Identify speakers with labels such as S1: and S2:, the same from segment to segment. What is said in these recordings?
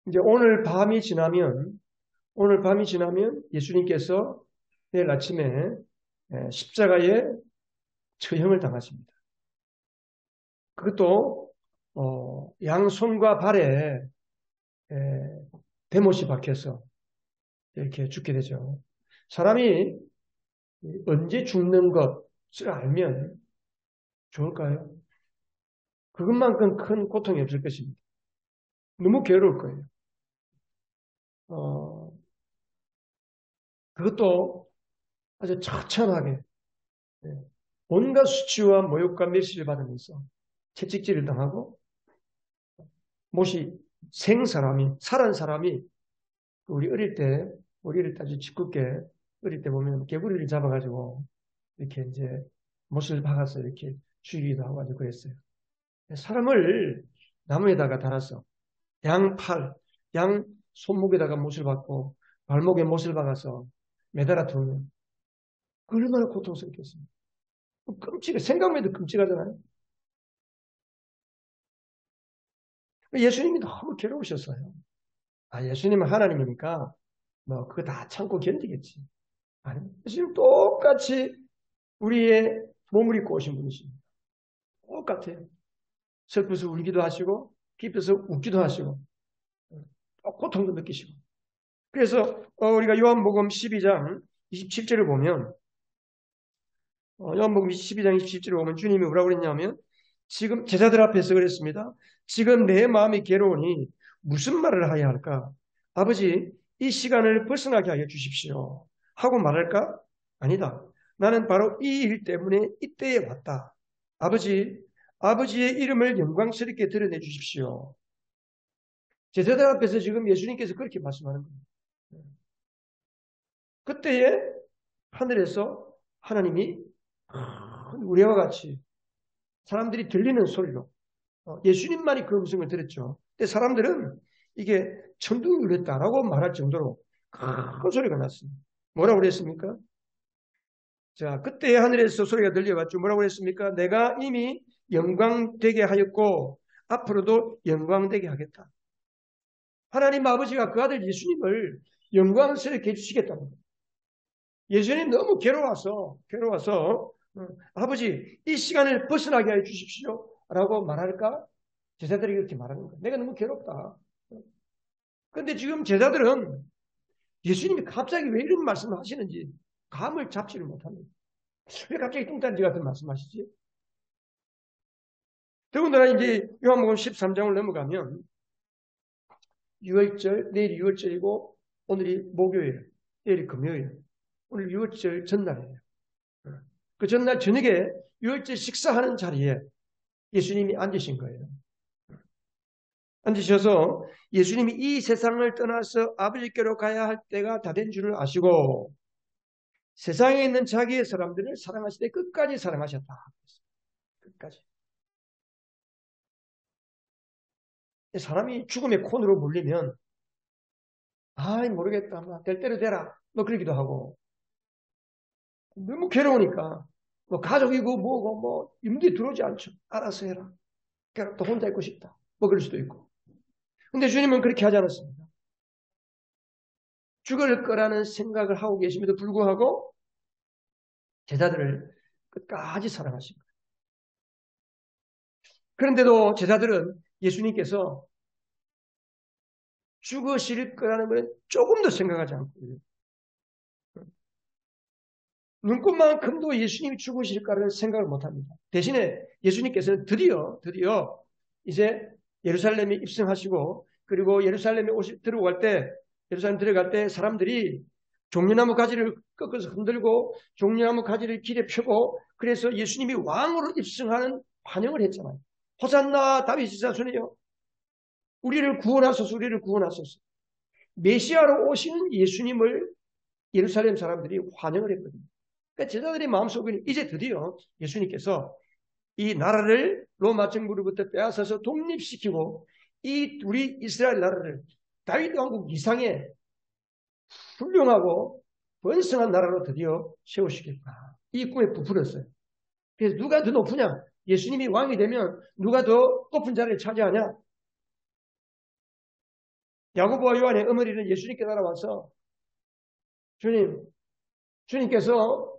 S1: 이제 오늘 밤이 지나면 예수님께서 내일 아침에 십자가에 처형을 당하십니다. 그것도 양손과 발에 대못이 박혀서 이렇게 죽게 되죠. 사람이 언제 죽는 것을 알면 좋을까요? 그것만큼 큰 고통이 없을 것입니다. 너무 괴로울 거예요. 어, 그것도 아주 처참하게 예, 온갖 수치와 모욕과 멸시를 받으면서 채찍질을 당하고 못이 살은 사람이 우리 어릴 때 아주 짓궂게 어릴 때 보면 개구리를 잡아가지고 이렇게 이제 못을 박아서 이렇게 죽이기도 하고 아주 그랬어요. 사람을 나무에다가 달아서 양 손목에다가 못을 박고 발목에 못을 박아서 매달아 두면 얼마나 고통스럽겠습니까? 생각만 해도 끔찍하잖아요. 예수님이 너무 괴로우셨어요. 예수님은 하나님이니까 뭐 그거 다 참고 견디겠지. 아니, 예수님 똑같이 우리의 몸을 입고 오신 분이십니다. 똑같아요. 슬퍼서 울기도 하시고 기뻐서 웃기도 하시고 고통도 느끼시고. 그래서 우리가 요한복음 12장 27절을 보면 요한복음 12장 27절을 보면 주님이 뭐라고 그랬냐면 지금 제자들 앞에서 그랬습니다. 지금 내 마음이 괴로우니 무슨 말을 해야 할까? 아버지 이 시간을 벗어나게 하여 주십시오. 하고 말할까? 아니다. 나는 바로 이 일 때문에 이때에 왔다. 아버지의 이름을 영광스럽게 드러내 주십시오. 제자들 앞에서 지금 예수님께서 그렇게 말씀하는 겁니다. 그때에 하늘에서 하나님이 우리와 같이 사람들이 들리는 소리로 예수님만이 그 음성을 들었죠. 근데 사람들은 이게 천둥이 울렸다라고 말할 정도로 큰 소리가 났습니다. 뭐라고 그랬습니까? 자, 그때 하늘에서 소리가 들려갔죠. 뭐라고 그랬습니까? 내가 이미 영광되게 하였고 앞으로도 영광되게 하겠다. 하나님 아버지가 그 아들 예수님을 영광스럽게 해주시겠다는 거예요. 예수님 너무 괴로워서 아버지 이 시간을 벗어나게 해 주십시오 라고 말할까? 제자들이 그렇게 말하는 거예요. 내가 너무 괴롭다. 그런데 지금 제자들은 예수님이 갑자기 왜 이런 말씀을 하시는지 감을 잡지를 못합니다. 왜 갑자기 뚱딴지 같은 말씀하시지? 더군다나 이제 요한복음 13장을 넘어가면 6월절, 내일이 6월절이고 오늘이 목요일, 내일이 금요일, 오늘 6월절 전날이에요. 그 전날 저녁에 6월절 식사하는 자리에 예수님이 앉으신 거예요. 앉으셔서 예수님이 이 세상을 떠나서 아버지께로 가야 할 때가 다 된 줄을 아시고 세상에 있는 자기의 사람들을 사랑하실 때 끝까지 사랑하셨다. 끝까지. 사람이 죽음의 콘으로 몰리면 모르겠다. 될 대로 되라. 그러기도 하고 너무 괴로우니까 가족이고 뭐고 임기 들어오지 않죠. 알아서 해라. 또 혼자 있고 싶다. 그럴 수도 있고. 근데 주님은 그렇게 하지 않았습니다. 죽을 거라는 생각을 하고 계심에도 불구하고 제자들을 끝까지 사랑하신 거예요. 그런데도 제자들은 예수님께서 죽으실 거라는 것은 조금도 생각하지 않고 눈꽃만큼도 예수님이 죽으실 거라는 생각을 못합니다. 대신에 예수님께서는 드디어 이제 예루살렘에 입성하시고 그리고 예루살렘에 예루살렘 들어갈 때 사람들이 종려나무 가지를 꺾어서 흔들고 종려나무 가지를 길에 펴고 그래서 예수님이 왕으로 입성하는 환영을 했잖아요. 호산나 다윗의 자손이여 우리를 구원하소서. 메시아로 오시는 예수님을 예루살렘 사람들이 환영을 했거든요. 그러니까 제자들의 마음속에는 이제 드디어 예수님께서 이 나라를 로마 정부로부터 빼앗아서 독립시키고 우리 이스라엘 나라를 다윗 왕국 이상의 훌륭하고 번성한 나라로 드디어 세우시겠다. 이 꿈에 부풀었어요. 그래서 누가 더 높으냐? 예수님이 왕이 되면 누가 더 높은 자리를 차지하냐? 야고보와 요한의 어머니는 예수님께 따라와서 주님께서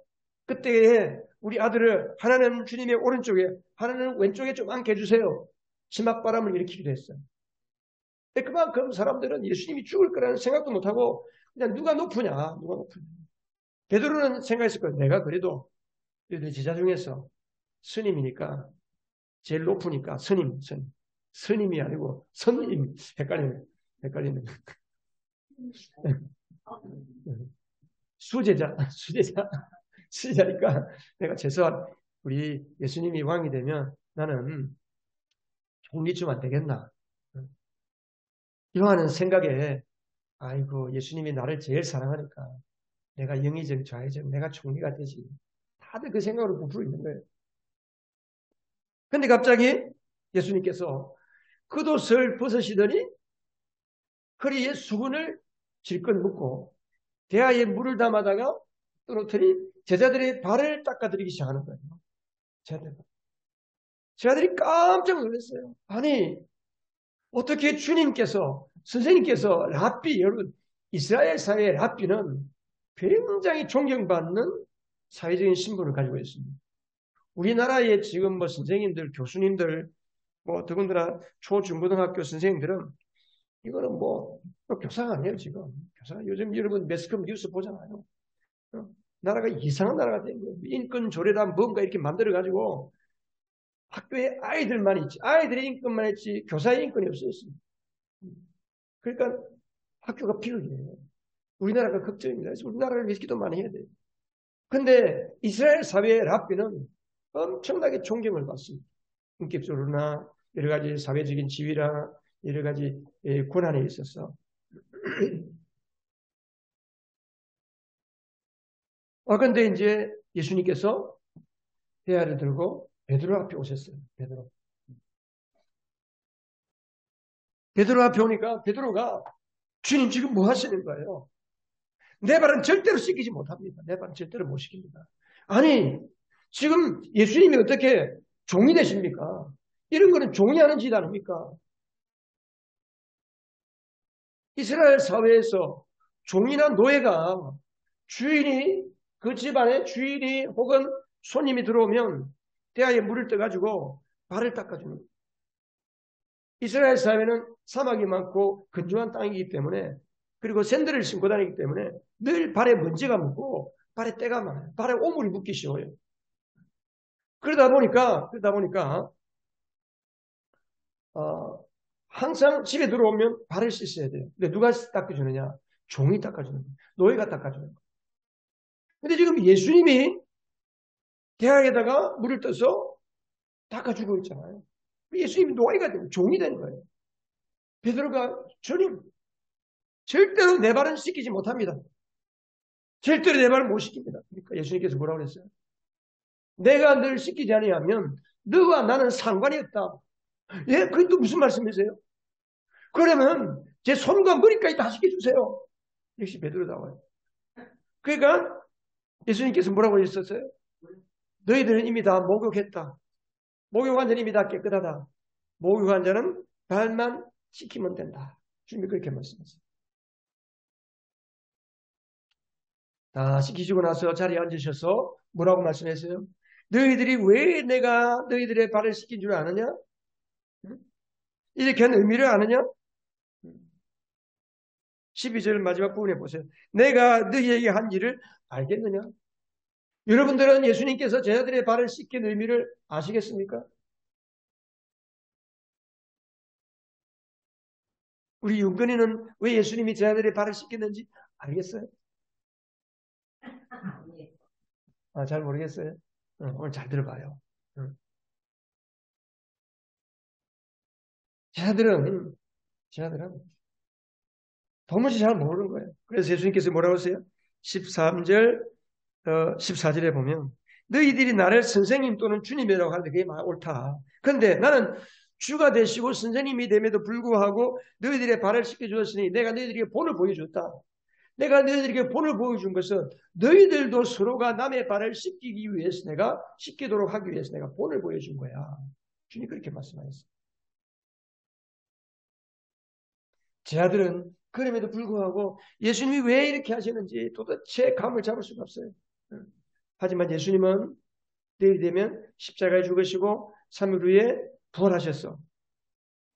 S1: 그때에 우리 아들을 하나는 주님의 오른쪽에 하나는 왼쪽에 좀 앉게 해주세요. 치맛바람을 일으키기도 했어요. 그만큼 사람들은 예수님이 죽을 거라는 생각도 못하고 그냥 누가 높으냐. 베드로는 생각했을 거예요. 내가 그래도 제자 중에서 스님이니까 제일 높으니까 스님이 아니고 선임. 헷갈리네. 수제자니까 내가 최소한 우리 예수님이 왕이 되면 나는 종리 좀 안 되겠나. 이러한 생각에 아이고 예수님이 나를 제일 사랑하니까 내가 영의적 좌의적 내가 총리가 되지. 다들 그 생각으로 부풀어 있는 거예요. 근데 갑자기 예수님께서 겉옷을 벗으시더니 허리에 수건을 질끈 묶고 대야에 물을 담아다가 떨어뜨리 제자들의 발을 닦아드리기 시작하는 거예요. 제자들이 깜짝 놀랐어요. 아니 어떻게 선생님께서 랍비, 여러분 이스라엘 사회의 랍비는 굉장히 존경받는 사회적인 신분을 가지고 있습니다. 우리나라의 지금 뭐 선생님들, 교수님들, 뭐 더군다나 초중고등학교 선생님들은 이거는 뭐 교사가 아니에요 지금. 교사 요즘 여러분 매스컴 뉴스 보잖아요. 나라가 이상한 나라가 된 거예요. 인권 조례란 뭔가 이렇게 만들어 가지고 학교에 아이들만 있지, 아이들의 인권만 있지 교사의 인권이 없어졌습니다. 그러니까 학교가 필요해요. 우리나라가 걱정입니다. 그래서 우리나라를 위해서 기도 많이 해야 돼요. 근데 이스라엘 사회의 랍비는 엄청나게 존경을 받습니다. 인격적으로나 여러 가지 사회적인 지위나 여러 가지 권한에 있어서. 근데 이제 예수님께서 대야를 들고 베드로 앞에 오셨어요. 베드로 앞에 오니까 베드로가 주님 지금 뭐 하시는 거예요? 내 발은 절대로 씻기지 못합니다. 내 발은 절대로 못 씻깁니다. 아니 지금 예수님이 어떻게 종이 되십니까? 이런 거는 종이 하는 짓 아닙니까? 이스라엘 사회에서 종이나 노예가 그 집안에 주인이 혹은 손님이 들어오면 대야에 물을 떠가지고 발을 닦아주는 거예요. 이스라엘 사회는 사막이 많고 건조한 땅이기 때문에 그리고 샌들을 신고 다니기 때문에 늘 발에 먼지가 묻고 발에 때가 많아요. 발에 오물이 묻기 쉬워요. 그러다 보니까 항상 집에 들어오면 발을 씻어야 돼요. 근데 누가 닦아주느냐? 종이 닦아주는 거예요. 노예가 닦아주는 거예요. 근데 지금 예수님이 대야에다가 물을 떠서 닦아주고 있잖아요. 예수님이 노예가 되는 종이 되는 거예요. 베드로가 주님 절대로 내 발은 씻기지 못합니다. 절대로 내 발은 못 씻깁니다. 그러니까 예수님께서 뭐라고 그랬어요? 내가 널 씻기지 아니하면 너와 나는 상관이 없다. 예, 그게 또 무슨 말씀이세요? 그러면 제 손과 머리까지 다 씻겨주세요. 역시 베드로 나와요. 그러니까 예수님께서 뭐라고 하셨어요? 너희들은 이미 다 목욕했다. 목욕한 자는 이미 다 깨끗하다. 목욕한 자는 발만 씻기면 된다. 주님이 그렇게 말씀하셨어요. 다 씻기시고 나서 자리에 앉으셔서 뭐라고 말씀했어요? 너희들이 왜 내가 너희들의 발을 씻긴 줄 아느냐? 이렇게 한 의미를 아느냐? 12절 마지막 부분에 보세요. 내가 너희에게 한 일을 알겠느냐? 여러분들은 예수님께서 제자들의 발을 씻긴 의미를 아시겠습니까? 우리 윤건이는 왜 예수님이 제자들의 발을 씻겼는지 알겠어요? 잘 모르겠어요. 오늘 잘 들어봐요. 제자들은 도무지 잘 모르는 거예요. 그래서 예수님께서 뭐라고 하세요? 13절, 14절에 보면 너희들이 나를 선생님 또는 주님이라고 하는데 그게 옳다. 그런데 나는 주가 되시고 선생님이 됨에도 불구하고 너희들의 발을 씻겨주었으니 내가 너희들에게 본을 보여줬다. 내가 너희들에게 본을 보여준 것은 너희들도 서로가 남의 발을 씻기도록 하기 위해서 내가 본을 보여준 거야. 주님 그렇게 말씀하셨어요. 제자들은 그럼에도 불구하고 예수님이 왜 이렇게 하시는지 도대체 감을 잡을 수가 없어요. 하지만 예수님은 내일 되면 십자가에 죽으시고 3일 후에 부활하셨어.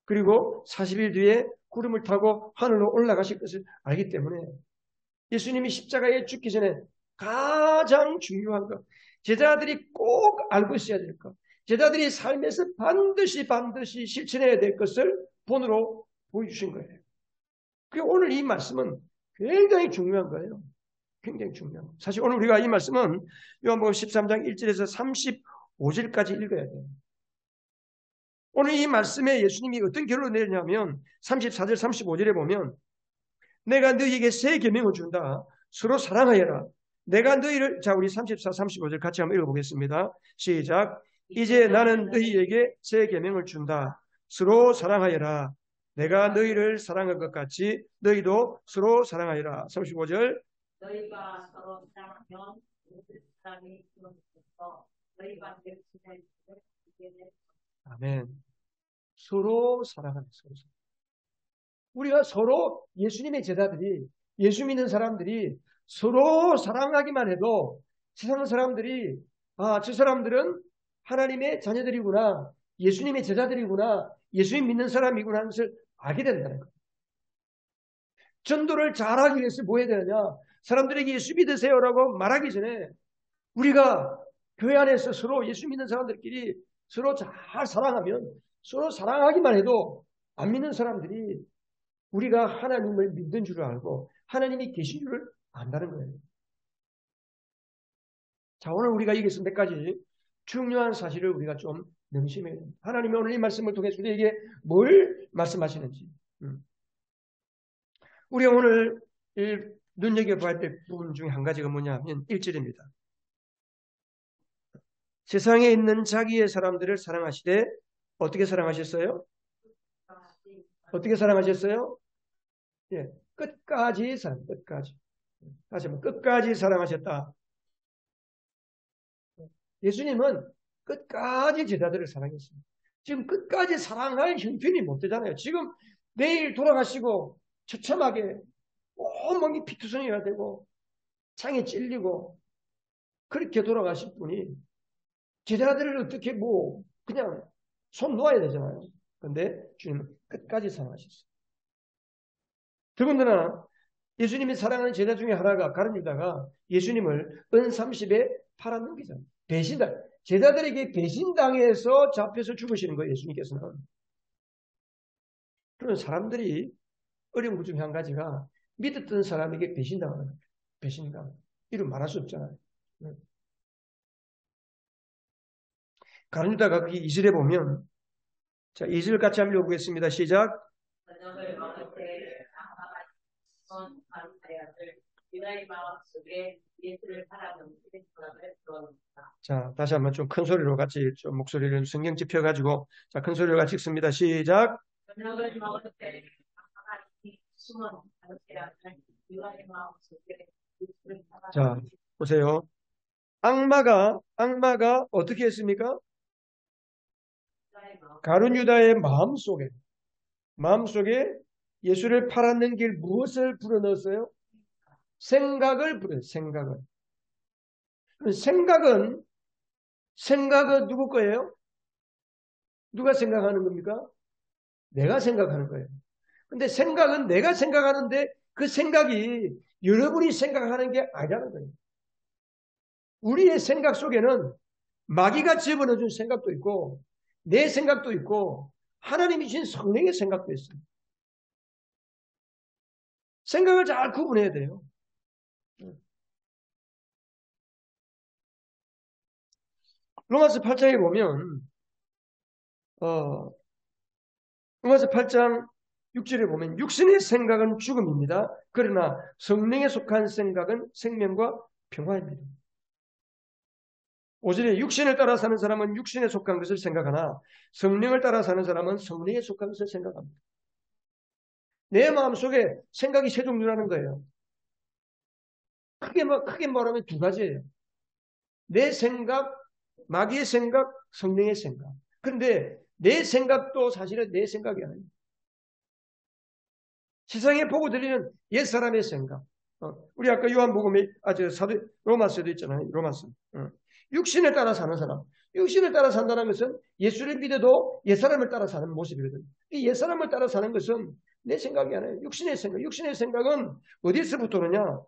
S1: 그리고 40일 뒤에 구름을 타고 하늘로 올라가실 것을 알기 때문에 예수님이 십자가에 죽기 전에 가장 중요한 것, 제자들이 꼭 알고 있어야 될 것, 제자들이 삶에서 반드시 실천해야 될 것을 본으로 보여주신 거예요. 그리고 오늘 이 말씀은 굉장히 중요한 거예요. 굉장히 중요한 거예요. 사실 오늘 우리가 이 말씀은 요한복음 13장 1절에서 35절까지 읽어야 돼요. 오늘 이 말씀에 예수님이 어떤 결론을 내리냐면 34절 35절에 보면 내가 너희에게 새 계명을 준다. 서로 사랑하여라. 내가 너희를, 자, 우리 34, 35절 같이 한번 읽어보겠습니다. 시작. 이제 나는 너희에게 새 계명을 준다. 서로 사랑하여라. 내가 너희를 사랑한 것 같이 너희도 서로 사랑하여라. 35절.
S2: 너희가 서로 사랑하면 모든 사람이 그로부터 너희가 내 친구를 알게 될
S1: 아멘. 서로 사랑하는 서로. 우리가 서로 예수님의 제자들이, 예수 믿는 사람들이 서로 사랑하기만 해도 세상 사람들이, 아, 저 사람들은 하나님의 자녀들이구나, 예수님의 제자들이구나, 예수님 믿는 사람이구나 하는 것을 알게 된다는 거예요. 전도를 잘하기 위해서 뭐 해야 되느냐? 사람들에게 예수 믿으세요라고 말하기 전에 우리가 교회 안에서 서로 예수 믿는 사람들끼리 서로 잘 사랑하면, 서로 사랑하기만 해도 안 믿는 사람들이 우리가 하나님을 믿는 줄을 알고 하나님이 계신 줄을 안다는 거예요. 자, 오늘 우리가 여기서 몇 가지 중요한 사실을 우리가 좀 명심해야 됩니다. 하나님이 오늘 이 말씀을 통해서 우리에게 뭘 말씀하시는지. 우리가 오늘 눈여겨봐야 될 부분 중에 한 가지가 뭐냐 하면 1절입니다. 세상에 있는 자기의 사람들을 사랑하시되 어떻게 사랑하셨어요? 어떻게 사랑하셨어요? 예, 끝까지 사랑, 끝까지. 다시 한번 끝까지 사랑하셨다. 예수님은 끝까지 제자들을 사랑했습니다. 지금 끝까지 사랑할 형편이 못 되잖아요. 지금 내일 돌아가시고 처참하게 온몸이 피투성이가 되고 창에 찔리고 그렇게 돌아가실 분이 제자들을 어떻게 뭐 그냥 손 놓아야 되잖아요. 그런데 주님은 끝까지 사랑하셨어요. 더군다나 예수님이 사랑하는 제자 중에 하나가 가룟 유다가 예수님을 은 30에 팔아넘기잖아요. 배신당. 제자들에게 배신당해서 잡혀서 죽으시는 거예요. 예수님께서는. 그런 사람들이 어려운 것 중에 한 가지가 믿었던 사람에게 배신당하는 거예요. 배신당. 이름 말할 수 없잖아요. 가룟 유다가 거기 2절에 보면, 자, 2절 같이 한번 읽어보겠습니다. 시작. 자, 다시 한번 좀 큰 소리로 같이 좀 목소리를 성경 짚혀가지고, 자, 큰 소리로 같이 읽습니다. 시작. 자, 보세요. 악마가 어떻게 했습니까? 가룟 유다의 마음속에 예수를 팔았는 길 무엇을 불어넣었어요? 생각을 불어넣었어요. 생각은 누구 거예요? 누가 생각하는 겁니까? 내가 생각하는 거예요. 근데 생각은 내가 생각하는데 그 생각이 여러분이 생각하는 게 아니라는 거예요. 우리의 생각 속에는 마귀가 집어넣어준 생각도 있고 내 생각도 있고 하나님이 주신 성령의 생각도 있어요. 생각을 잘 구분해야 돼요. 로마서 8장에 보면 로마서 8장 6절에 보면 육신의 생각은 죽음입니다. 그러나 성령에 속한 생각은 생명과 평화입니다. 5절에 육신을 따라 사는 사람은 육신에 속한 것을 생각하나 성령을 따라 사는 사람은 성령에 속한 것을 생각합니다. 내 마음속에 생각이 세 종류라는 거예요. 크게 말하면 두 가지예요. 내 생각, 마귀의 생각, 성령의 생각. 그런데 내 생각도 사실은 내 생각이 아니에요. 세상에 보고 들리는 옛사람의 생각. 우리 아까 요한복음에, 사도, 로마서도 있잖아요. 로마서. 육신에 따라 사는 사람. 육신을 따라 산다는 것은 예수를 믿어도 옛사람을 따라 사는 모습이거든요. 이 옛사람을 따라 사는 것은 내 생각이 아니에요. 육신의 생각. 육신의 생각은 어디서부터 오느냐?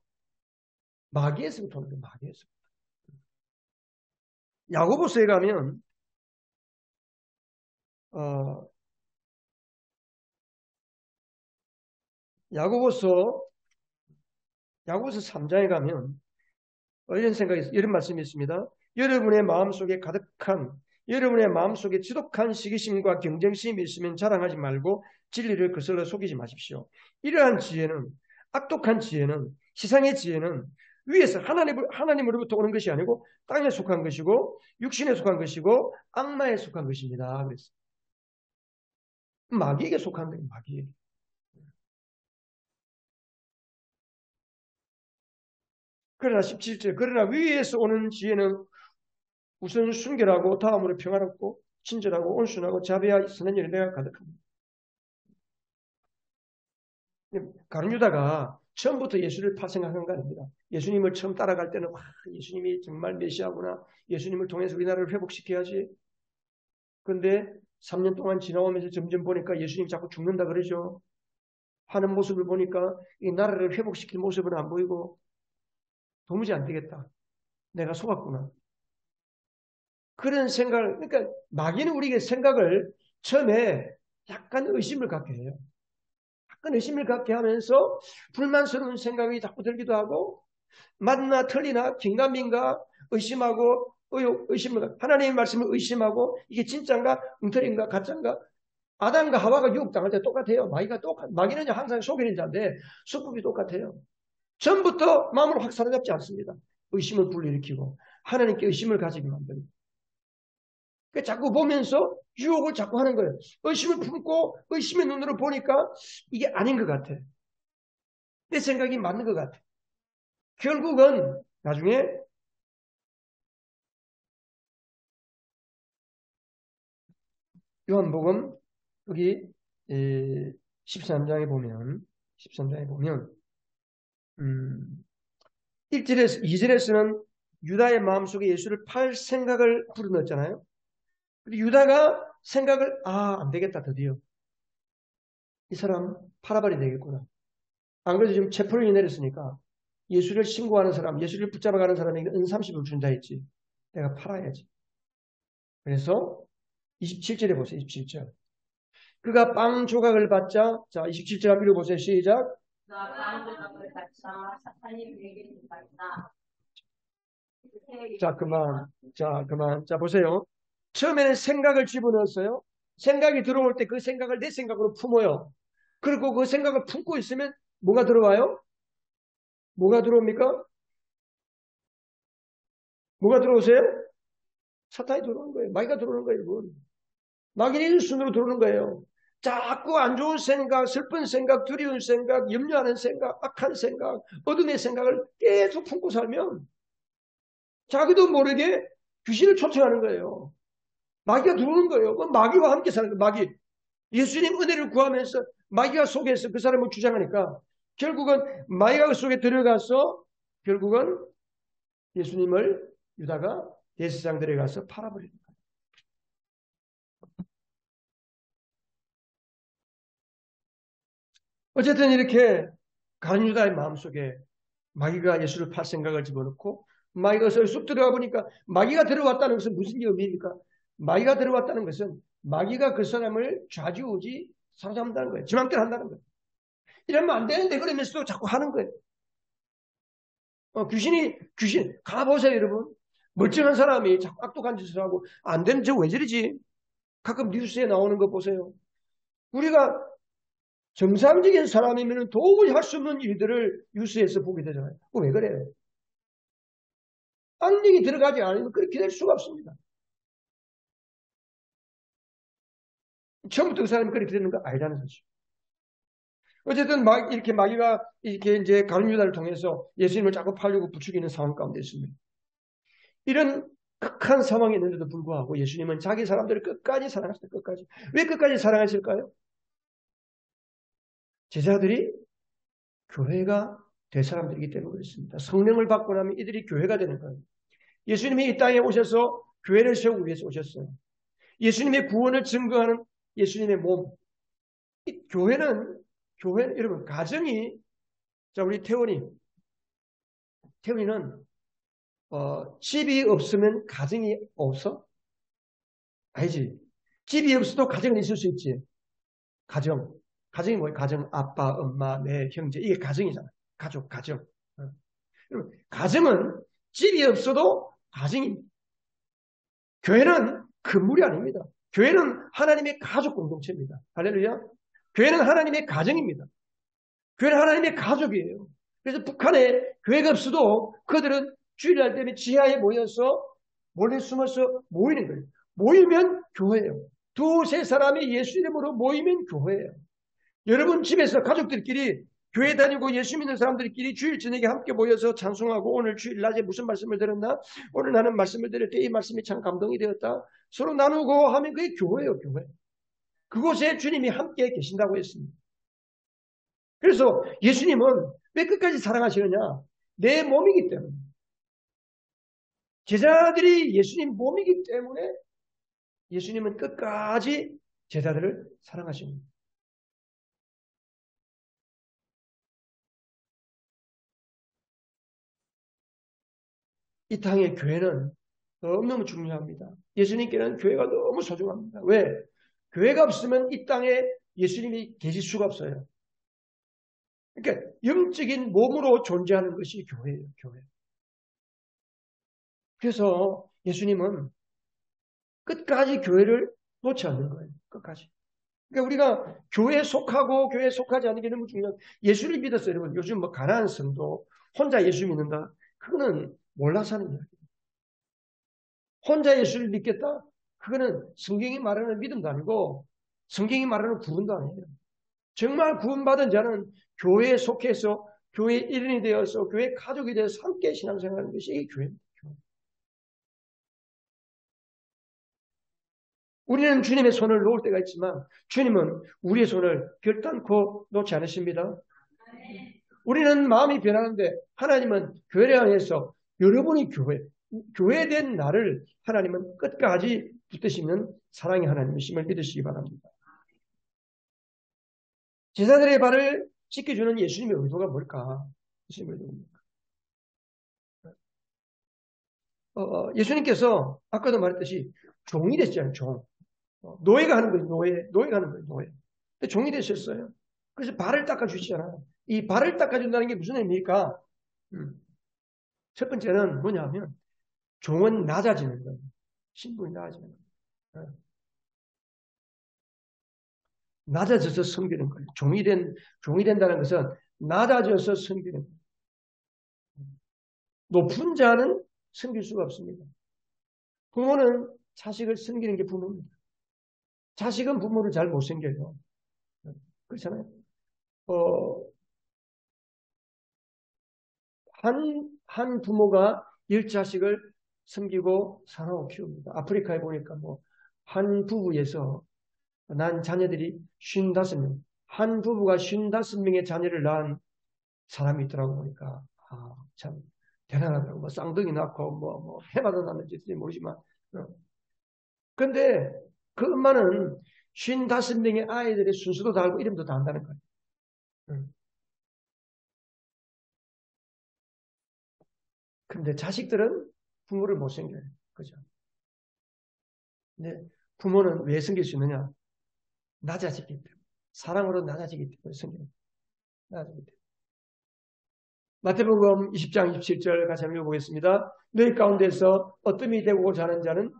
S1: 마귀에서부터 오는 거예요. 마귀에서. 야고보서에 가면 야고보서 3장에 가면 이런 말씀이 있습니다. 여러분의 마음속에 가득한 여러분의 마음속에 지독한 시기심과 경쟁심이 있으면 자랑하지 말고 진리를 거슬러 속이지 마십시오. 이러한 지혜는 악독한 지혜는 세상의 지혜는 위에서 하나님으로부터 오는 것이 아니고 땅에 속한 것이고 육신에 속한 것이고 악마에 속한 것입니다. 그랬어요. 마귀에게 속한 거예요. 마귀에게. 그러나 17절 그러나 위에서 오는 지혜는 우선 순결하고 다음으로 평화롭고 친절하고 온순하고 자비와 선한 열매가 가득합니다. 가룟 유다가 처음부터 예수를 파생한 거 아닙니다. 예수님을 처음 따라갈 때는 와, 예수님이 정말 메시아구나. 예수님을 통해서 우리나라를 회복시켜야지. 그런데 3년 동안 지나오면서 점점 보니까 예수님 자꾸 죽는다 그러죠. 하는 모습을 보니까 이 나라를 회복시킬 모습은 안 보이고 도무지 안 되겠다. 내가 속았구나. 그런 생각을, 그러니까 마귀는 우리에게 생각을 처음에 약간 의심을 갖게 해요. 약간 의심을 갖게 하면서 불만스러운 생각이 자꾸 들기도 하고 맞나 틀리나 긴가민가 의심하고 의심을 하나님의 말씀을 의심하고 이게 진짜인가 엉터리인가 가짜인가. 아담과 하와가 유혹당할 때 똑같아요. 마귀는 항상 속이는 자인데 수법이 똑같아요. 처음부터 마음을 확 사로잡지 않습니다. 의심을 불러일으키고 하나님께 의심을 가지게 만듭니다. 자꾸 보면서 유혹을 자꾸 하는 거예요. 의심을 품고 의심의 눈으로 보니까 이게 아닌 것 같아. 내 생각이 맞는 것 같아. 결국은 나중에 요한복음 여기 13장에 보면 1절에서 2절에서는 유다의 마음속에 예수를 팔 생각을 불어넣었잖아요. 유다가 생각을 안 되겠다 드디어 이 사람 팔아버려야 되겠구나. 안 그래도 지금 체포령이 내렸으니까 예수를 신고하는 사람, 예수를 붙잡아가는 사람에게 은삼십을 준다 했지. 내가 팔아야지. 그래서 27절에 보세요. 27절. 그가 빵 조각을 받자. 자, 27절 한번 읽어보세요. 시작.
S2: 그가 빵 조각을 받자 사탄이 그에게 말했다.
S1: 그만. 자, 보세요. 처음에는 생각을 집어넣었어요. 생각이 들어올 때 그 생각을 내 생각으로 품어요. 그리고 그 생각을 품고 있으면 뭐가 들어와요? 뭐가 들어옵니까? 뭐가 들어오세요? 사탄이 들어오는 거예요. 마귀가 들어오는 거예요, 여러분. 마귀는 순으로 들어오는 거예요. 자꾸 안 좋은 생각, 슬픈 생각, 두려운 생각, 염려하는 생각, 악한 생각, 어둠의 생각을 계속 품고 살면 자기도 모르게 귀신을 초청하는 거예요. 마귀가 들어오는 거예요. 그 마귀와 함께 사는 거예요. 마귀. 예수님 은혜를 구하면서 마귀가 속에서 그 사람을 주장하니까 결국은 마귀가 그 속에 들어가서 결국은 예수님을 유다가 대제사장들에 가서 팔아버리는 거예요. 어쨌든 이렇게 가룟 유다의 마음속에 마귀가 예수를 팔 생각을 집어넣고 마귀가 쑥 들어가 보니까 마귀가 들어왔다는 것은 무슨 의미입니까? 마귀가 들어왔다는 것은 마귀가 그 사람을 좌지우지 사로잡는다는 거예요. 지 맘대로 한다는 거예요. 이러면 안 되는데 그러면서도 자꾸 하는 거예요. 귀신 가보세요 여러분. 멀쩡한 사람이 자꾸 악독한 짓을 하고 안 되는 저 왜 저러지? 가끔 뉴스에 나오는 거 보세요. 우리가 정상적인 사람이면 도무지 할 수 없는 일들을 뉴스에서 보게 되잖아요. 왜 그래요? 악령이 들어가지 않으면 그렇게 될 수가 없습니다. 처음부터 그 사람이 그렇게 되는 거 아니라는 사실. 어쨌든 이렇게 마귀가 이렇게 이제 가룟 유다를 통해서 예수님을 자꾸 팔려고 부추기는 상황 가운데 있습니다. 이런 극한 상황이 있는데도 불구하고 예수님은 자기 사람들을 끝까지 사랑하셨어요. 끝까지. 왜 끝까지 사랑하실까요? 제자들이 교회가 될 사람들이기 때문에 그렇습니다. 성령을 받고 나면 이들이 교회가 되는 거예요. 예수님이 이 땅에 오셔서 교회를 세우기 위해서 오셨어요. 예수님의 구원을 증거하는 예수님의 몸. 이 교회는 여러분 가정이 자 우리 태원이는 집이 없으면 가정이 없어? 아니지. 집이 없어도 가정은 있을 수 있지. 가정이 뭐예요? 가정, 아빠, 엄마, 내 형제. 이게 가정이잖아. 가정. 여러분, 가정은 집이 없어도 가정입니다. 교회는 건물이 아닙니다. 교회는 하나님의 가족 공동체입니다. 할렐루야. 교회는 하나님의 가정입니다. 교회는 하나님의 가족이에요. 그래서 북한에 교회가 없어도 그들은 주일날 때문에 지하에 모여서 몰래 숨어서 모이는 거예요. 모이면 교회예요. 두세 사람이 예수 이름으로 모이면 교회예요. 여러분 집에서 가족들끼리 교회 다니고 예수 믿는 사람들끼리 주일 저녁에 함께 모여서 찬송하고 오늘 주일 낮에 무슨 말씀을 들었나? 오늘 나는 말씀을 들을 때 이 말씀이 참 감동이 되었다. 서로 나누고 하면 그게 교회예요, 교회. 그곳에 주님이 함께 계신다고 했습니다. 그래서 예수님은 왜 끝까지 사랑하시느냐? 내 몸이기 때문에. 제자들이 예수님 몸이기 때문에 예수님은 끝까지 제자들을 사랑하십니다. 이 땅의 교회는 너무너무 중요합니다. 예수님께는 교회가 너무 소중합니다. 왜? 교회가 없으면 이 땅에 예수님이 계실 수가 없어요. 그러니까 영적인 몸으로 존재하는 것이 교회예요. 교회. 그래서 예수님은 끝까지 교회를 놓지 않는 거예요. 끝까지. 그러니까 우리가 교회에 속하고 교회에 속하지 않는 게 너무 중요해요. 예수를 믿었어요. 여러분 요즘 뭐 가난한 성도 혼자 예수 믿는다. 그거는 몰라서 하는 이야기예요. 혼자 예수를 믿겠다? 그거는 성경이 말하는 믿음도 아니고 성경이 말하는 구원도 아니에요. 정말 구원받은 자는 교회에 속해서 교회 일인이 되어서 교회 가족이 되어서 함께 신앙생활하는 것이 이 교회입니다. 우리는 주님의 손을 놓을 때가 있지만 주님은 우리의 손을 결단코 놓지 않으십니다. 우리는 마음이 변하는데 하나님은 교회를 향해서 여러분이 교회된 나를 하나님은 끝까지 붙드시는 사랑의 하나님이심을 믿으시기 바랍니다. 제자들의 발을 씻겨주는 예수님의 의도가 뭘까? 예수님의 의도가 뭘까? 예수님께서 아까도 말했듯이 종이 됐잖아요. 종. 노예가 하는 거예요. 노예가 하는 거예요. 노예. 근데 종이 되셨어요. 그래서 발을 닦아주시잖아요. 이 발을 닦아준다는 게 무슨 의미입니까? 첫 번째는 뭐냐면 종은 낮아지는 거예요. 신분이 낮아지는 거예요. 낮아져서 섬기는 거예요. 종이 된다는 것은 낮아져서 섬기는 거예요. 높은 자는 섬길 수가 없습니다. 부모는 자식을 섬기는 게 부모입니다. 자식은 부모를 잘 못 섬겨요. 그렇잖아요. 한 부모가 10자식을 섬기고 사랑하고 키웁니다. 아프리카에 보니까 한 부부에서 난 자녀들이 55명, 한 부부가 55명의 자녀를 낳은 사람이 있더라고 보니까, 참, 대단하더라고. 쌍둥이 낳고, 해마다 낳는지 모르지만. 근데 그 엄마는 55명의 아이들의 순서도 다 알고 이름도 다 안다는 거예요. 근데 자식들은 부모를 못 섬겨요. 그죠? 근데 부모는 왜 섬길 수 있느냐? 낮아지기 때문에. 사랑으로 낮아지기 때문에 섬겨요. 낮아지기 때문에. 마태복음 20장 27절 같이 한번 읽어보겠습니다. 너희 가운데서 어뜸이 되고 자는 자는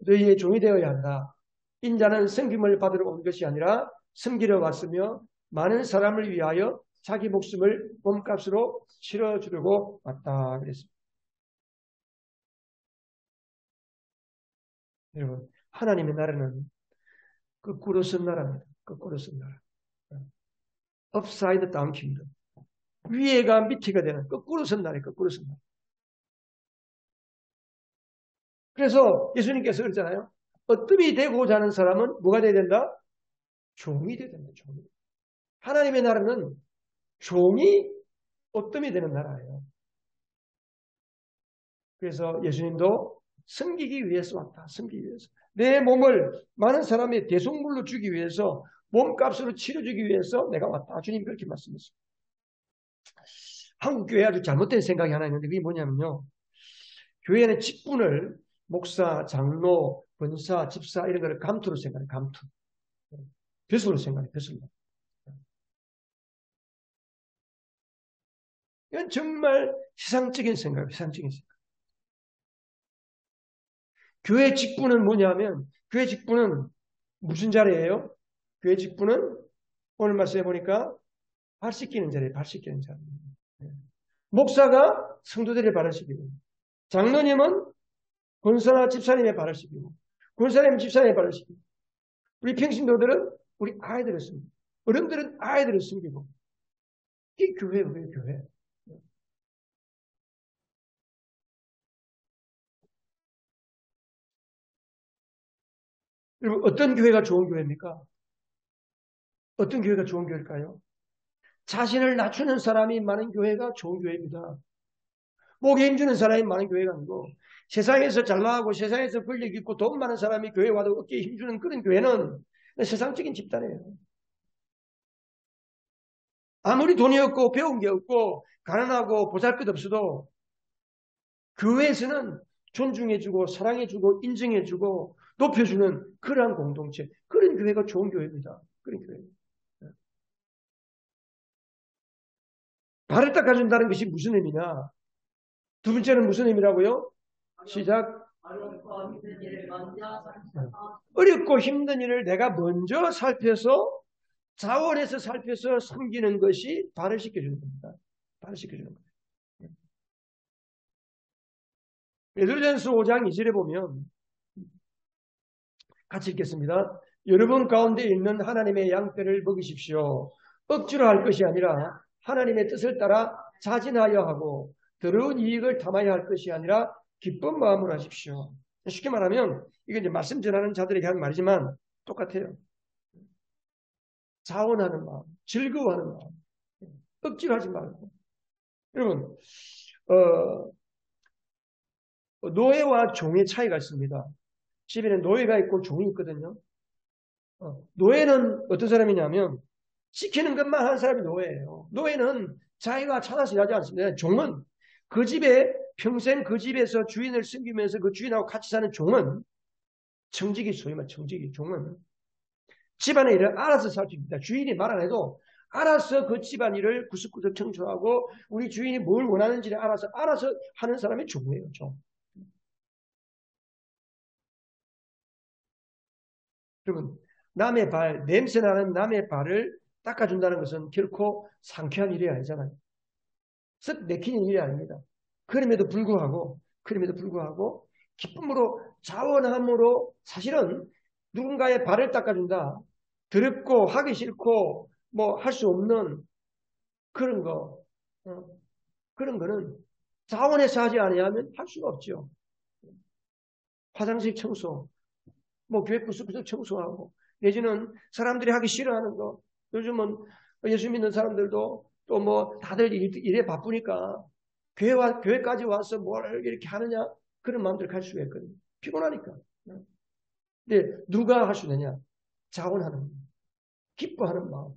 S1: 너희의 종이 되어야 한다. 인자는 섬김을 받으러 온 것이 아니라 섬기러 왔으며 많은 사람을 위하여 자기 목숨을 몸값으로 치러주려고 왔다. 그랬습니다. 여러분, 하나님의 나라는 거꾸로 쓴 나라입니다. 거꾸로 쓴 나라. 업사이드 다운 킹덤. 위에가 밑에가 되는 거꾸로 쓴 나라예요. 거꾸로 쓴 나라. 그래서 예수님께서 그랬잖아요. 어뜸이 되고자 하는 사람은 뭐가 돼야 된다? 종이 돼야 된다. 종이. 하나님의 나라는 종이 어뜸이 되는 나라예요. 그래서 예수님도 섬기기 위해서 왔다. 섬기기 위해서. 내 몸을 많은 사람의 대속물로 주기 위해서, 몸값으로 치러주기 위해서 내가 왔다. 주님 그렇게 말씀했어요. 한국 교회 아주 잘못된 생각이 하나 있는데 그게 뭐냐면요. 교회는 직분을 목사, 장로, 권사, 집사 이런 거를 감투로 생각해요. 감투. 벼슬로 생각해요. 벼슬로. 이건 정말 세상적인 생각이에요. 세상적인 생각. 교회 직분은 뭐냐면 교회 직분은 무슨 자리예요? 교회 직분은 오늘 말씀해 보니까 발 씻기는 자리예요. 발 씻기는 자리. 목사가 성도들의 발을 씻기고 장로님은 권사나 집사님의 발을 씻기고 권사님 집사님의 발을 씻기고 우리 평신도들은 우리 아이들을 씁니다. 어른들은 아이들을 섬기고 이게 교회예요. 교회. 여러분 어떤 교회가 좋은 교회입니까? 어떤 교회가 좋은 교회일까요? 자신을 낮추는 사람이 많은 교회가 좋은 교회입니다. 목에 힘주는 사람이 많은 교회가 아니고 세상에서 잘 나가고 세상에서 권력 있고 돈 많은 사람이 교회 와도 어깨에 힘주는 그런 교회는 세상적인 집단이에요. 아무리 돈이 없고 배운 게 없고 가난하고 보잘것없어도 교회에서는 존중해주고 사랑해주고 인정해주고 높여주는 그러한 공동체, 그런 교회가 좋은 교회입니다. 그런 교회. 발을 닦아준다는 것이 무슨 의미냐? 두 번째는 무슨 의미라고요? 시작. 어렵고 힘든 일을 내가 먼저 살펴서 자원해서 살펴서 섬기는 것이 발을 씻겨주는 겁니다. 발을 씻겨주는 거예요. 베드로전서 5장 2절에 보면 같이 읽겠습니다. 여러분 가운데 있는 하나님의 양떼를 먹이십시오. 억지로 할 것이 아니라 하나님의 뜻을 따라 자진하여 하고 더러운 이익을 탐하여 할 것이 아니라 기쁜 마음으로 하십시오. 쉽게 말하면 이건 이제 말씀 전하는 자들에게 하는 말이지만 똑같아요. 자원하는 마음, 즐거워하는 마음, 억지로 하지 말고. 여러분, 노예와 종의 차이가 있습니다. 집에는 노예가 있고 종이 있거든요. 노예는 어떤 사람이냐면 시키는 것만 하는 사람이 노예예요. 노예는 자기가 찾아서 일하지 않습니다. 종은 그 집에 평생 그 집에서 주인을 섬기면서 그 주인하고 같이 사는 종은 청지기 소위 말 청지기 종은 집안의 일을 알아서 살 수 있습니다. 주인이 말 안 해도 알아서 그 집안 일을 구석구석 청소하고 우리 주인이 뭘 원하는지를 알아서 하는 사람이 종이에요. 종. 여러분 남의 발, 냄새나는 남의 발을 닦아준다는 것은 결코 상쾌한 일이 아니잖아요. 쓱 내키는 일이 아닙니다. 그럼에도 불구하고 기쁨으로 자원함으로 사실은 누군가의 발을 닦아준다. 더럽고 하기 싫고 뭐 할 수 없는 그런 거 그런 거는 자원해서 하지 아니하면 할 수가 없죠. 화장실 청소, 뭐 교회 구석구석 청소하고 내지는 사람들이 하기 싫어하는 거. 요즘은 예수 믿는 사람들도 또 뭐 다들 일에 바쁘니까 교회까지 와서 뭘 이렇게 하느냐 그런 마음들 갈 수가 있거든요. 피곤하니까. 근데 누가 할 수 있느냐? 자원하는 마음, 기뻐하는 마음.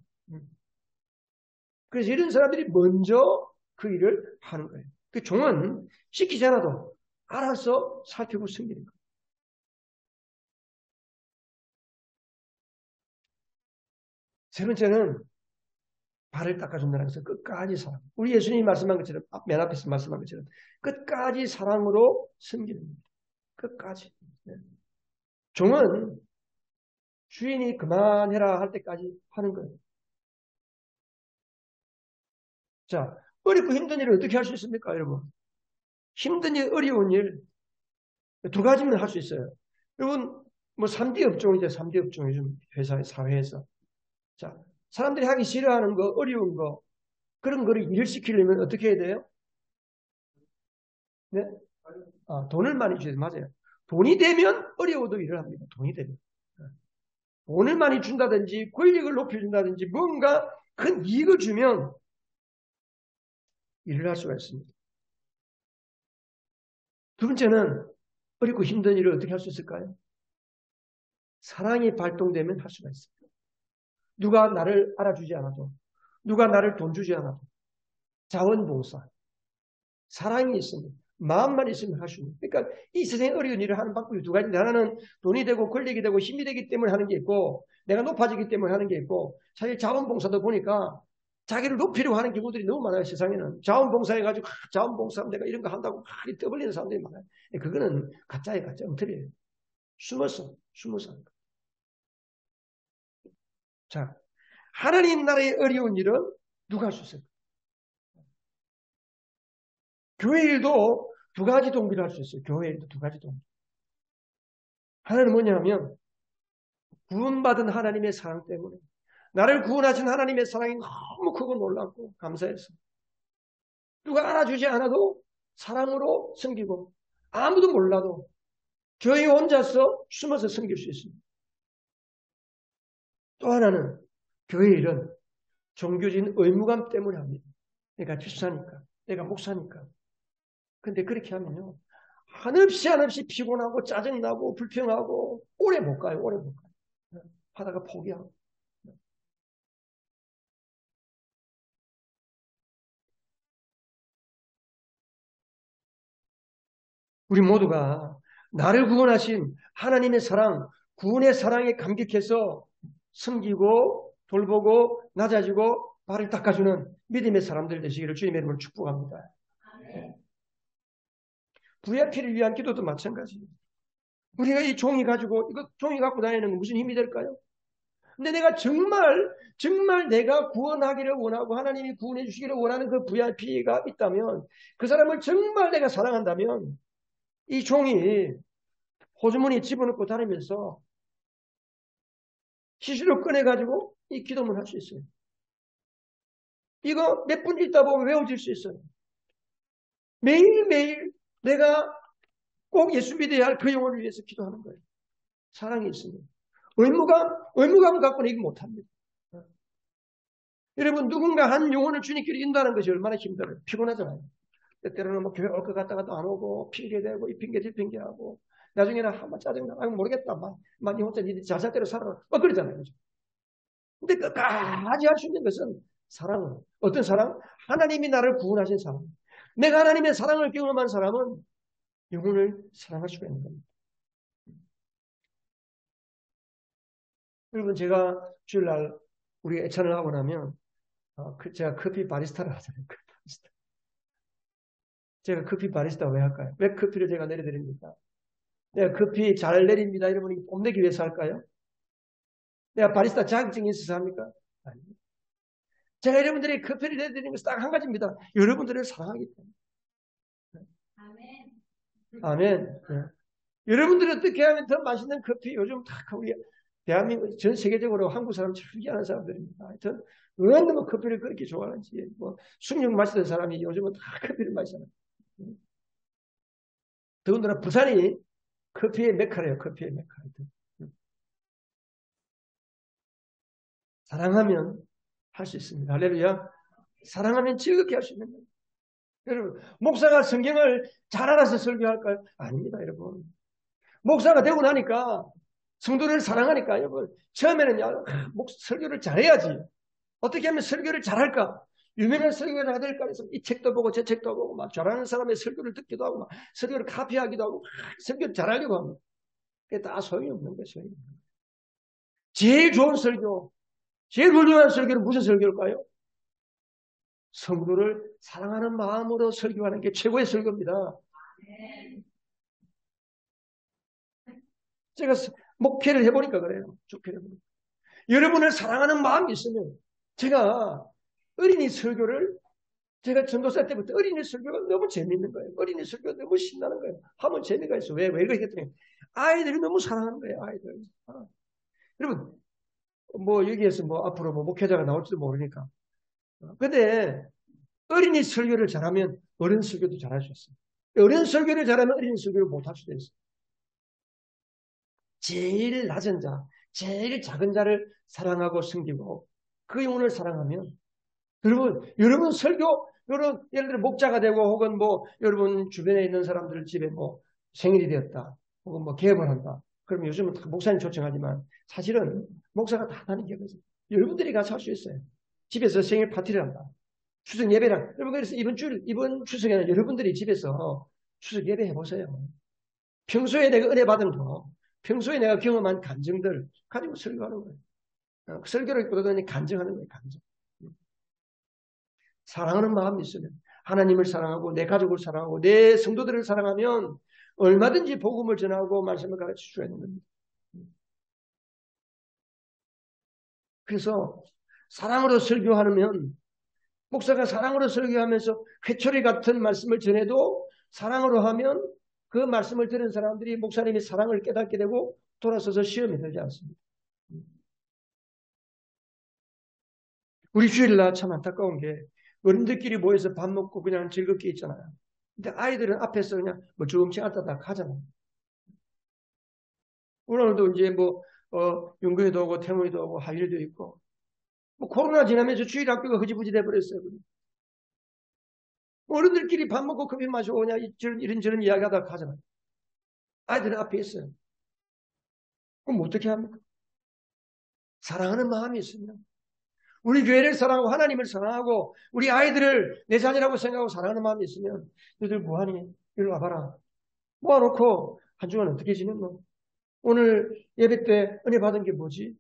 S1: 그래서 이런 사람들이 먼저 그 일을 하는 거예요. 그 종은 시키지 않아도 알아서 살피고 숨기는 거예요. 세 번째는 발을 닦아준다는 것은 끝까지 사랑. 우리 예수님이 말씀한 것처럼 맨 앞에서 말씀한 것처럼 끝까지 사랑으로 섬기는 겁니다. 끝까지. 네. 종은 주인이 그만해라 할 때까지 하는 거예요. 자, 어렵고 힘든 일을 어떻게 할 수 있습니까, 여러분? 힘든 일, 어려운 일 두 가지면 할 수 있어요. 여러분 뭐 3D 업종이죠. 3D 업종 요즘 회사에 사회에서. 자, 사람들이 하기 싫어하는 거, 어려운 거 그런 거를 일을 시키려면 어떻게 해야 돼요? 네? 돈을 많이 줘야 돼요. 맞아요. 돈이 되면 어려워도 일을 합니다. 돈이 되면. 돈을 많이 준다든지 권력을 높여준다든지 뭔가 큰 이익을 주면 일을 할 수가 있습니다. 두 번째는 어렵고 힘든 일을 어떻게 할 수 있을까요? 사랑이 발동되면 할 수가 있습니다. 누가 나를 알아주지 않아도, 누가 나를 돈 주지 않아도, 자원봉사, 사랑이 있으면, 마음만 있으면 할 수 있는. 그러니까 이 세상에 어려운 일을 하는 방법이 두 가지. 하나는 돈이 되고 권력이 되고 힘이 되기 때문에 하는 게 있고, 내가 높아지기 때문에 하는 게 있고, 사실 자원봉사도 보니까 자기를 높이려고 하는 경우들이 너무 많아요, 세상에는. 자원봉사해가지고, 자원봉사하면 내가 이런 거 한다고 많이 떠벌리는 사람들이 많아요. 그거는 가짜예요, 가짜. 엉터리예요. 숨어서 하는 거. 자, 하나님 나라의 어려운 일은 누가 할 수 있어요? 교회 일도 두 가지 동기를 할 수 있어요. 교회 일도 두 가지 동기. 하나는 뭐냐면 구원받은 하나님의 사랑 때문에 나를 구원하신 하나님의 사랑이 너무 크고 놀랍고 감사해서 누가 알아주지 않아도 사랑으로 섬기고 아무도 몰라도 교회 혼자서 숨어서 섬길 수 있습니다. 또 하나는 교회 일은 종교적인 의무감 때문에 합니다. 내가 집사니까, 내가 목사니까. 근데 그렇게 하면요. 한없이 피곤하고 짜증나고 불평하고 오래 못 가요. 오래 못 가요. 하다가 포기하고. 우리 모두가 나를 구원하신 하나님의 사랑, 구원의 사랑에 감격해서 섬기고 돌보고 낮아지고 발을 닦아주는 믿음의 사람들 되시기를 주님의 이름으로 축복합니다. VIP를 위한 기도도 마찬가지입니다. 우리가 이 종이 가지고 이거 종이 갖고 다니는 건 무슨 힘이 될까요? 근데 내가 정말 내가 구원하기를 원하고 하나님이 구원해 주시기를 원하는 그 VIP가 있다면 그 사람을 정말 내가 사랑한다면 이 종이 호주머니에 집어넣고 다니면서 시시로 꺼내가지고 이 기도문 할 수 있어요. 이거 몇 분 읽다 보면 외워질 수 있어요. 매일매일 내가 꼭 예수 믿어야 할 그 영혼을 위해서 기도하는 거예요. 사랑이 있으면. 의무감 갖고는 이거 못합니다. 여러분, 누군가 한 영혼을 주님께로 인도하는 것이 얼마나 힘들어요. 피곤하잖아요. 때때로는 뭐 교회 올 것 같다가 또 안 오고, 핑계대고, 이 핑계, 저 핑계하고, 나중에는 한번 짜증나. 모르겠다. 니 혼자 니 자살대로 살아라. 그러잖아요. 그죠? 근데 끝까지 할 수 있는 것은 사랑은. 어떤 사랑? 하나님이 나를 구원하신 사랑. 내가 하나님의 사랑을 경험한 사람은 영혼을 사랑할 수가 있는 겁니다. 여러분, 제가 주일날 우리 애찬을 하고 나면, 제가 커피 바리스타를 하잖아요. 커피 바리스타. 제가 커피 바리스타 왜 할까요? 왜 커피를 제가 내려드립니까? 내가 커피 잘 내립니다. 여러분이 뽐내기 위해서 할까요? 내가 바리스타 자격증이 있어서 합니까? 아닙니다. 제가 여러분들이 커피를 내드리는 것은 딱 한 가지입니다. 여러분들을 사랑하기 때문에.
S2: 아멘.
S1: 아멘. 네. 여러분들이 어떻게 하면 더 맛있는 커피, 요즘 다 우리 대한민국, 전 세계적으로 한국 사람 즐기하는 사람들입니다. 하여튼, 얼마나 커피를 그렇게 좋아하는지, 숭늉 마시던 사람이 요즘은 다 커피를 마시잖아요. 더군다나 부산이 커피의 메카래요, 커피의 메카. 사랑하면 할 수 있습니다. 할렐루야. 사랑하면 즐겁게 할 수 있는 거예요. 여러분, 목사가 성경을 잘 알아서 설교할까요? 아닙니다, 여러분. 목사가 되고 나니까 성도를 사랑하니까 여러분 처음에는 설교를 잘해야지. 어떻게 하면 설교를 잘할까? 유명한 설교를 해야 될까 해서 이 책도 보고 저 책도 보고 막 잘하는 사람의 설교를 듣기도 하고 막 설교를 카피하기도 하고 막 설교를 잘하려고 합니다. 그게 다 소용이 없는 거죠. 제일 좋은 설교, 제일 훌륭한 설교는 무슨 설교일까요? 성도를 사랑하는 마음으로 설교하는 게 최고의 설교입니다. 제가 목회를 해보니까 그래요. 목회를 해보니까. 여러분을 사랑하는 마음이 있으면 제가 어린이 설교를 제가 전도사 때부터 어린이 설교가 너무 재밌는 거예요. 어린이 설교가 너무 신나는 거예요. 하면 재미가 있어. 왜 그랬더니 아이들이 너무 사랑하는 거예요. 아이들. 여러분 여기에서 앞으로 목회자가 나올지도 모르니까. 근데 어린이 설교를 잘하면 어른 설교도 잘할 수 있어요. 어른 설교를 잘하면 어린이 설교를 못할 수도 있어요. 제일 낮은 자, 제일 작은 자를 사랑하고 섬기고 그 영혼을 사랑하면 여러분 설교, 예를 들어 목자가 되고 혹은 뭐 여러분 주변에 있는 사람들 집에 뭐 생일이 되었다. 혹은 뭐 개업을 한다. 그러면 요즘은 다 목사님 초청하지만 사실은 목사가 다 하는 게거든요. 여러분들이 가서 할 수 있어요. 집에서 생일 파티를 한다. 추석 예배랑. 여러분 그래서 이번 추석에는 여러분들이 집에서 추석 예배 해보세요. 평소에 내가 은혜 받은 거, 평소에 내가 경험한 감정들 가지고 설교하는 거예요. 설교를 간증하는 거예요. 간증. 사랑하는 마음이 있으면 하나님을 사랑하고 내 가족을 사랑하고 내 성도들을 사랑하면 얼마든지 복음을 전하고 말씀을 가르칠 수가 있는 겁니다. 그래서 사랑으로 설교하면 목사가 사랑으로 설교하면서 회초리 같은 말씀을 전해도 사랑으로 하면 그 말씀을 들은 사람들이 목사님이 사랑을 깨닫게 되고 돌아서서 시험에 들지 않습니다. 우리 주일날 참 안타까운 게 어른들끼리 모여서 밥 먹고 그냥 즐겁게 있잖아요. 근데 아이들은 앞에서 그냥 뭐 조금씩 앉다가 가잖아요. 오늘도 이제 뭐, 윤근이도 오고 태문이도 오고 하율도 있고 뭐 코로나 지나면서 주일 학교가 흐지부지 돼버렸어요. 어른들끼리 밥 먹고 커피 마시고 그냥 이런저런 이야기 하다가 가잖아요. 아이들은 앞에 있어요. 그럼 어떻게 합니까? 사랑하는 마음이 있으면 우리 교회를 사랑하고 하나님을 사랑하고 우리 아이들을 내 자녀라고 생각하고 사랑하는 마음이 있으면 너희들 뭐하니? 이리 와봐라. 모아놓고 한 주간 어떻게 지냈노? 오늘 예배 때 은혜 받은 게 뭐지?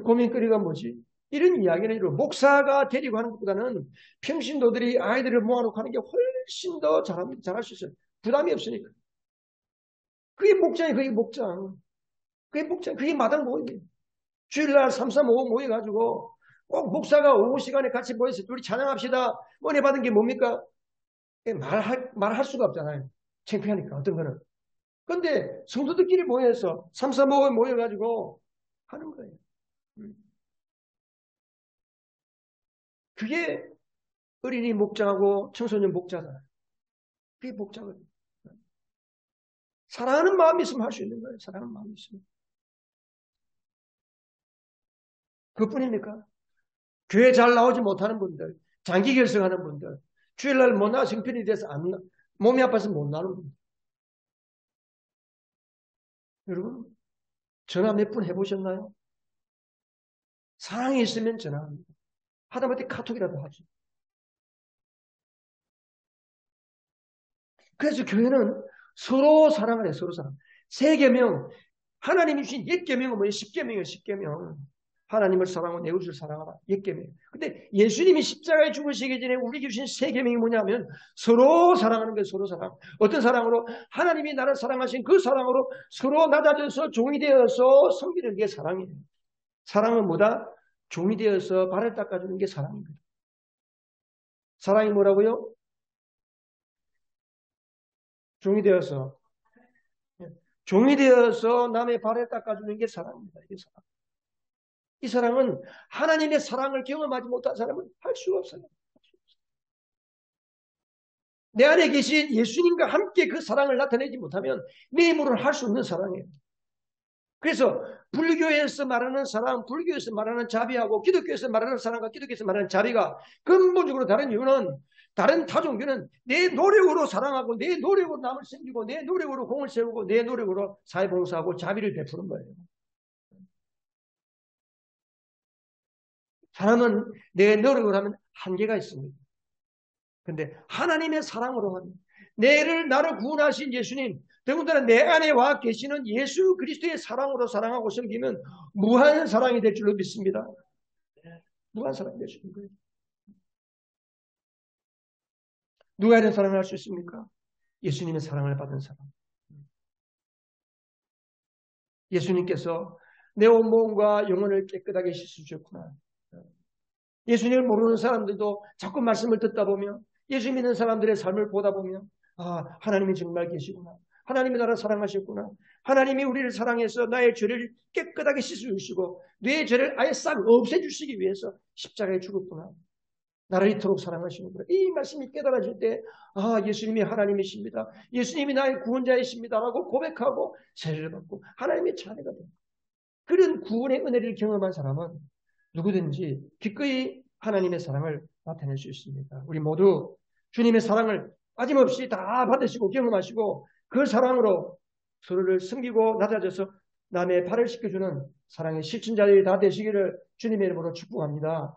S1: 고민거리가 뭐지? 이런 이야기는 이런 목사가 데리고 하는 것보다는 평신도들이 아이들을 모아놓고 하는 게 훨씬 더 잘할 수 있어요. 부담이 없으니까. 그게 목장이에요. 그게 목장. 그게 목장. 그게 마당 모임이에요. 주일날 3, 3, 5 모여가지고 꼭 목사가 오후 시간에 같이 모여서 둘이 찬양합시다. 은혜 받은 게 뭡니까? 말할 수가 없잖아요. 창피하니까 어떤 거는. 근데 성도들끼리 모여서 3, 4, 5에 모여가지고 하는 거예요. 그게 어린이 목장하고 청소년 목자잖아요. 그게 목자거든요. 사랑하는 마음이 있으면 할 수 있는 거예요. 사랑하는 마음이 있으면. 그뿐입니까? 교회 잘 나오지 못하는 분들, 장기 결석하는 분들, 주일날 못 나와 정편이 돼서 몸이 아파서 못 나오는 분들. 여러분, 전화 몇 분 해보셨나요? 사랑이 있으면 전화합니다. 하다못해 카톡이라도 하죠. 그래서 교회는 서로 사랑을 해요. 서로 사랑. 3계명, 하나님이 주신 10계명은 뭐예요? 10계명이에요. 10계명. 하나님을 사랑하고 내 이웃을 사랑하라. 10계명. 근데 예수님이 십자가에 죽으시기 전에 우리에게 주신 3계명이 뭐냐면 서로 사랑하는 거예요. 서로 사랑. 어떤 사랑으로? 하나님이 나를 사랑하신 그 사랑으로 서로 낮아져서 종이 되어서 섬기는 게 사랑이에요. 사랑은 뭐다? 종이 되어서 발을 닦아주는 게 사랑입니다. 사랑이 뭐라고요? 종이 되어서. 종이 되어서 남의 발을 닦아주는 게 사랑입니다. 이게 사랑. 이 사랑은 하나님의 사랑을 경험하지 못한 사람은 할 수가 없어요. 내 안에 계신 예수님과 함께 그 사랑을 나타내지 못하면 내 힘으로는 할 수 없는 사랑이에요. 그래서 불교에서 말하는 사랑, 불교에서 말하는 자비하고 기독교에서 말하는 사랑과 기독교에서 말하는 자비가 근본적으로 다른 이유는 다른 타종교는 내 노력으로 사랑하고 내 노력으로 남을 섬기고 내 노력으로 공을 세우고 내 노력으로 사회봉사하고 자비를 베푸는 거예요. 사람은 내 노력을 하면 한계가 있습니다. 근데 하나님의 사랑으로 하면 나를 구원하신 예수님, 더군다나 내 안에 와 계시는 예수 그리스도의 사랑으로 사랑하고 섬기면 무한 사랑이 될 줄로 믿습니다. 무한 사랑이 될 수 있는 거예요. 누가 이런 사랑을 할 수 있습니까? 예수님의 사랑을 받은 사람. 예수님께서 내 온몸과 영혼을 깨끗하게 씻으셨구나. 예수님을 모르는 사람들도 자꾸 말씀을 듣다 보면 예수 믿는 사람들의 삶을 보다 보면 하나님이 정말 계시구나. 하나님이 나를 사랑하셨구나. 하나님이 우리를 사랑해서 나의 죄를 깨끗하게 씻어주시고 내 죄를 아예 싹 없애주시기 위해서 십자가에 죽었구나. 나를 이토록 사랑하시는구나. 이 말씀이 깨달아질 때 예수님이 하나님이십니다. 예수님이 나의 구원자이십니다라고 고백하고 세례를 받고 하나님의 자녀가 됩니다. 그런 구원의 은혜를 경험한 사람은 누구든지 기꺼이 하나님의 사랑을 나타낼 수 있습니다. 우리 모두 주님의 사랑을 빠짐없이 다 받으시고 경험하시고 그 사랑으로 서로를 섬기고 낮아져서 남의 발을 씻겨주는 사랑의 실천자들이 다 되시기를 주님의 이름으로 축복합니다.